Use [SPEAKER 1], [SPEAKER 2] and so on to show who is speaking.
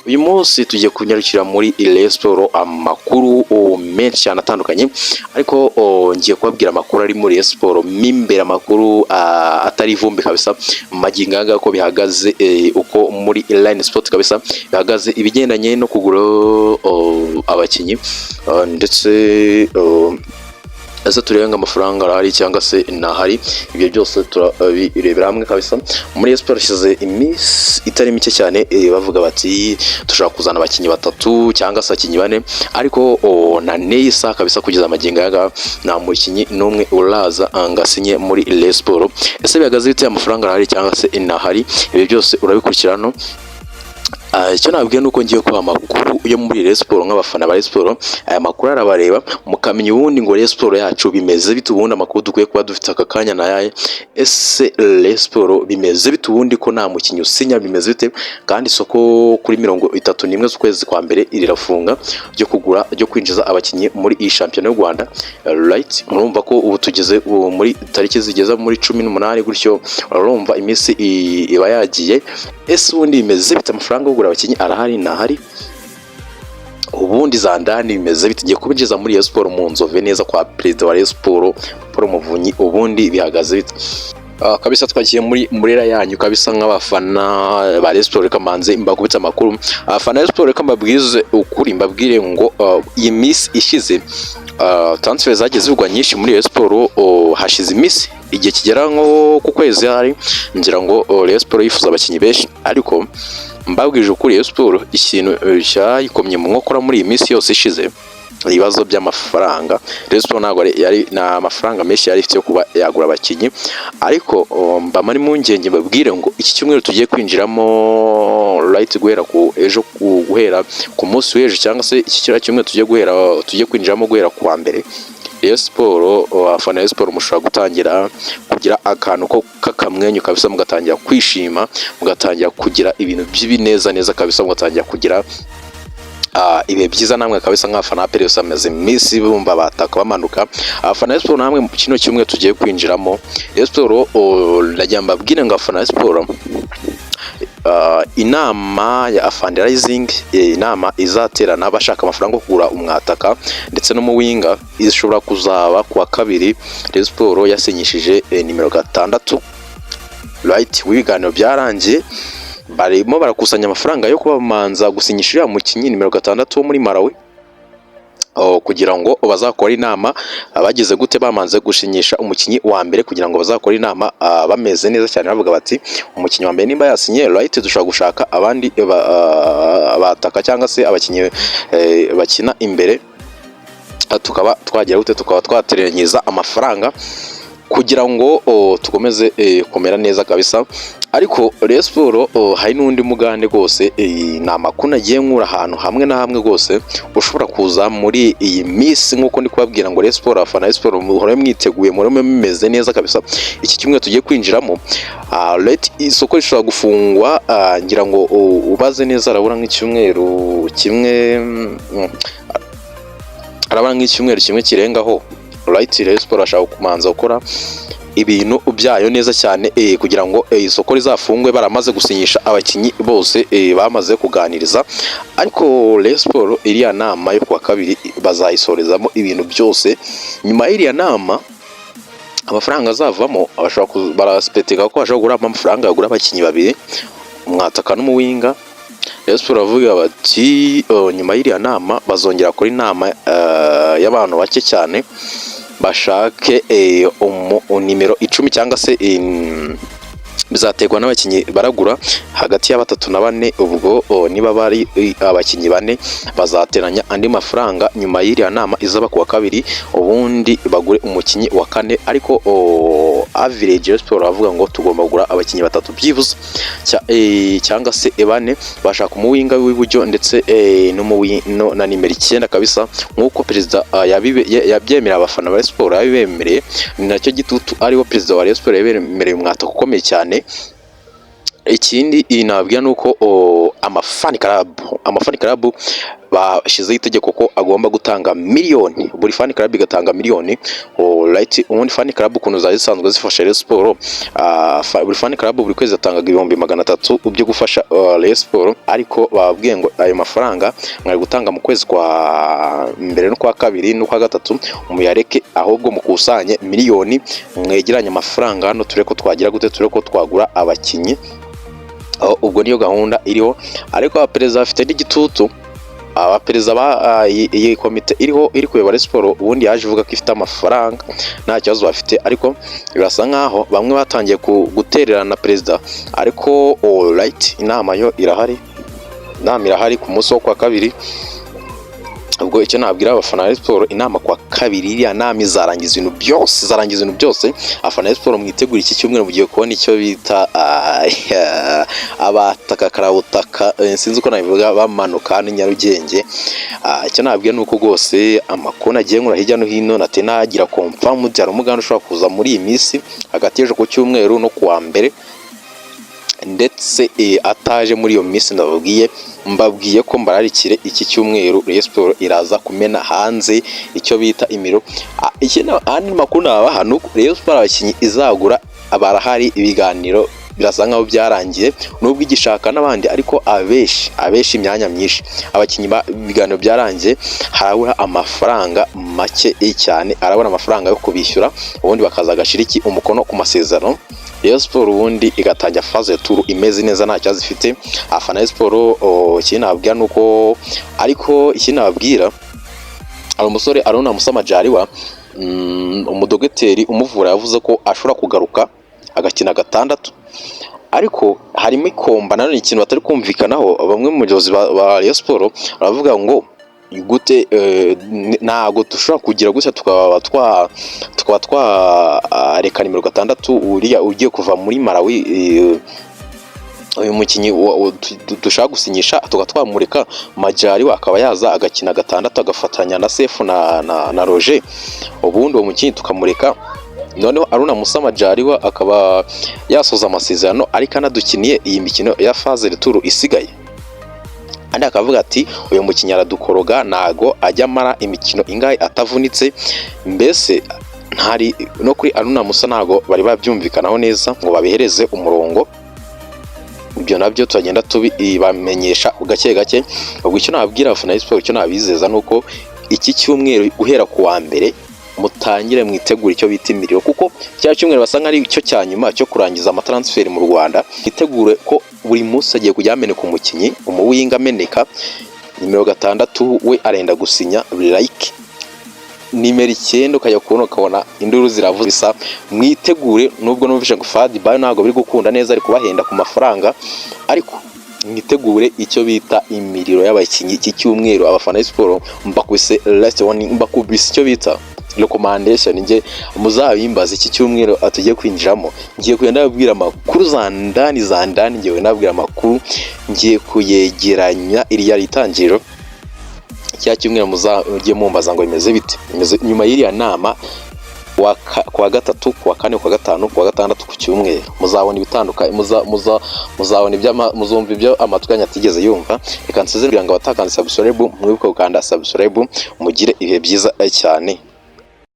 [SPEAKER 1] uyu munsi tugiye kunyarukira muri Rayon Sports amakuru menshi cyane atandukanye, ariko ngiye kubabwira amakuru ari muri Rayon Sports mimbere, amakuru atari ivumbi kabisa, magingaga ko bihagaze, uko muri Line Sport kabisa bihagaze ibigendanye no kugura abakinyi, ndetse ese turenga amafaranga arahari cyangwa se nahari. Ibyo byose turabirebera hamwe kabisa. Muri Rayon Sports shize iminsi itari mike cyane, bavuga bati dushaka kuzana abakinyi batatu cyangwa se abakinyi bane, ariko na neyisa kabisa kugeza amagingo yaga nta mukinyi n'umwe uraza angasinye muri Rayon Sports. Ese bihagaze bite, amafaranga arahari cyangwa se nahari? Ibyo byose urabikurikirana. Icyo nabwiye nuko ngiye kuba amakuru yo muri Rayon Sports nk'abafana ba Rayon Sports. Aya makuru arabareba mukamenya ubundi ngo Rayon Sports yacu bimeze bite, ubundi amakuru dukwiye kuba dufite aka kanya na yaye. Ese Rayon Sports bimeze bite ubundi ko nta mukinyi usinya, bimeze bite? Kandi isoko kuri 31 z'ukwezi kwa mbere irirafunga ryo kugura ryo kwinjiza abakinyi muri iyi shampiyona y'u Rwanda, right? Murumva ko ubu tugeze muri tariki zigeza muri 18 gutyo, urumva iminsi iba yagiye. Ese ubundi bimeze bite, amafaranga kugura abakinyi arahari nahari? Ubundi zandani bimeze bite? Giye kubinjiza muri Rayon Sports mu nzove neza kwa perezida wa Rayon Sports Paul Muvunyi, ubundi bihagaze bite? Kabisa twagiye muri yanyu kabisa nk'abafana ba Rayon Sports, kamanze mbakubitse amakuru. Abafana Rayon Sports mbabwize ukuri, mbabwire ngo iyi miss ishize transfer zagiye zivugwa nyinshi muri Rayon Sports. Hashize iminsi igihe kigera nko ku kwezi hari, ngira ngo Rayon Sports yifuza abakinyi benshi, ariko mbabwije ukuri Rayon Sports ikintu cyayikomye mu nkokora muri iyi minsi yose ishize, ibibazo by'amafaranga. Rayon Sports ntabwo yari na mafaranga menshi yari ifite yo kuba yagura abakinyi, ariko mbamari mu ngenge babwire ngo iki cyumweru tugiye kwinjiramo, right, guhera ku munsi w'ejo cyangwa se iki cyumweru tugiye kwinjiramo guhera ku wa mbere, Rayon Sports, abafana Rayon Sports mushobora gutangira kugira akantu ko kakamwenyu kabisa, mugatangira kwishima, mugatangira kugira ibintu by'ibineza neza kabisa, mugatangira kugira ibe byiza namwe kabisa nk'abafana ba Rayon amaze iminsi bumva bataka bamanuka. Abafana Rayon Sports namwe mu kino kimwe tugiye kwinjiramo Rayon Sports, ndagira mbabwire ngo abafana Rayon Sports, inama ya fundraising, inama izaterana bashaka amafaranga yo kugura umwataka ndetse no mu winga, ishobora kuzaba kuwa kabiri. Rayon Sports yasinyishije nimero 6, right? Wibiganiro byarangiye, barimo barakusanya amafaranga yo kubamanza gusinyishira mukinyi nimero 6 wo muri Malawi, kugira ngo bazakora inama bageze gute bamanze gushinyisha umukinyi wa mbere, kugira ngo bazakora inama bameze neza cyane, bavuga bati umukinyi wa mbere nimba yasinye, right, dushaka gushaka abandi bataka cyangwa se abakinyi bakina imbere, tukaba twagira gute, tukaba twateranyiza amafaranga kugira ngo tukomeze kumera neza kabisa. Ariko Rayon Sports hari n'undi mugande rwose, ni amakuru nagiye nkura ahantu hamwe na hamwe rwose ushobora kuza muri iyi minsi, nk'uko ndi kubabwira ngo Rayon Sports, abafana Rayon Sports muhore mwiteguye, muhore mumeze neza kabisa. Iki kimwe tugiye kwinjiramo, isoko rishobora gufungwa, ngira ngo ubaze neza arabura nk'icyumweru kimwe kirengaho, right? Rayon Sports ashaka kumanza gukora ibintu byayo neza cyane, kugira ngo isoko rizafungwe baramaze gusinyisha abakinyi bose, bamaze kuganiriza. Ariko Rayon Sports iriya nama yo kuwa kabiri bazayisorezamo ibintu byose. Nyuma y'iriya nama amafaranga azavamo, baraspeteka ko bashobora kugura amafaranga yagura abakinyi babiri, umwataka n'umuwinga. Rayon Sports bavuga bati nyuma y'iriya nama bazongera kuri inama y'abantu bake cyane, bashake nimero 10 cyangwa se bizategwa n'abakinyi baragura hagati ya 3 na 4. Ubwo niba bari abakinyi 4 bazateranya andi mafaranga nyuma y'iriya nama izaba kuwa kabiri, ubundi bagure umukinyi wa 4. Ariko average Rayon Sports bavuga ngo tugomba kugura abakinyi 3 byibuze cyangwa se 4, bashaka umuwinga w'iburyo ndetse na nimero 9 kabisa, nk'uko perezida yabyemera abafana ba Rayon Sports, yabibemereye. Ni nacyo gitutu ariwo perezida wa Rayon Sports yabemereye umwataka ukomeye cyane. Ikindi inabwira nuko amafani club bashizeho itegeko ko agomba gutanga miliyoni, buri fan club igatanga miliyoni. Alright, ubundi fan club ukuntu zari zisanzwe zifasha Rayon Sport, buri fan club buri kwezi atanga 300,000 byo gufasha Rayon Sport, ariko bababwiye ngo ayo mafaranga mwari gutanga mu kwezi kwa mbere no kwa kabiri no kwa gatatu muyareke, ahubwo mukusanye miliyoni mwegeranye amafaranga hano tureko twagira gute, tureko twagura abakinyi. Ubwo niyo gahunda iriho, ariko abaperezida bafite n'igitutu. Abaperezida iyi komite iri kuyobora Rayon Sport ubundi yaje ivuga ko ifite amafaranga nta kibazo bafite, ariko birasa nkaho bamwe batangiye gutererana na perezida. Ariko alright, inama yo irahari, ku munsi wo kwa kabiri. Ubwo icyo nabwira abafana Rayon Sport, inama kwa kabiri iriya nama izarangiza ibintu byose. Abafana Rayon Sport mwitegura iki cyumweru mugiye kubona icyo bita abataka karabutaka, sinzi uko nabivuga, bamanuka hano Nyarugenge. Icyo nabwira nuko rwose amakuru nagiye nkura hirya no hino nagira confirm byara umuganda ushobora kuza muri iyi minsi hagati y'ejo ku cyumweru no kuwa mbere, ndetse ataje muri iyo minsi mbabwiye ko mbararikire iki cyumweru Rayon Sport iraza kumena hanze icyo bita imiro. Andi makuru naba hano Rayon Sport abakinyi izagura abarahari, ibiganiro birasa nkaho byarangiye nubwo igishaka n'abandi, ariko abeshi imyanya myinshi abakinyi ibiganiro byarangiye, harabura amafaranga make cyane, arabona amafaranga yo kubishyura, ubundi bakaza gashiriki umukono ku masezerano. Rayon Sport ubundi igatangira phase ya tour imeze neza nta cyazi ifite. Afana Rayon Sport kinabwira nuko, ariko ikinabwira ari umusore Aruna Musa Majaliwa, umudogiteri umuvura yavuze ko ashobora kugaruka agakina gatandatu, ariko harimo ikomba nanone ikintu batari kumvikanaho. Bamwe mu bayobozi ba Rayon Sport baravuga ngo gute ntago dushobora kugira gutya tukaba twareka nimero 6 uriya ugiye kuva muri Malawi, uyu mukinyi dushaka gusinyisha twamureka Majaliwa akaba yaza agakina gatandatu agafatanya na Sefu na Roger, ubundi uwo mukinyi tukamureka. Noneho Aruna Musa Majaliwa akaba yasoza amasezerano, ariko anadukiniye iyi mikino ya phase retour isigaye. Andi akavuga ati uyu mukinyi aradukoroga, nago ajya mara imikino ingahe atavunitse. Mbese ntari no kuri Aruna Musa nago bari babyumvikanaho neza ngo babihereze umurongo. Ibyo nabyo tugenda tubibamenyesha gake gake. Ubwo icyo nababwira abafana Rayon Sport, icyo nabizeza nuko iki cyumweru guhera ku wa mbere mutangire mwitegura icyo bita imiriro, kuko cya cyumweru basanga ari cyo cyanyuma cyo kurangiza amatransfer mu Rwanda. Itegure ko buri munsi agiye kujya ameneka umukinyi, umuwinga ameneka nimero 6 we arenda gusinya like nimero 9 ukajya kubona ukabona induru ziravuze. Bisa mwitegure, nubwo numvishe ngo Fadi Bayo ntago biri gukunda neza ari kubahenda ku mafaranga, ariko mwitegure icyo bita imiriro y'abakinyi iki cyumweru. Abafana Sport mbakubise last one, mbakubise icyo bita recommendation, nge muzabimbaza iki cyumweru atugiye kwinjiramo. Ngiye kugenda babwira amakuru za ndani, ngiye nabwira amakuru, ngiye kuyegeranya iri yari itangiro cya cyumweru. Muzagiye mumbaza ngo imeze bite, nyuma y'iriya nama kwa gatatu, kwa kane, kwa gatanu, kwa gatandatu, ku cyumweru muzabona ibitandukanye, muzabona muzumva ibyo amatwanya atigeze yumva. Reka nsezerere ngo abatakanze subscribe mwibuke gukanda subscribe, mugire ibihe byiza cyane.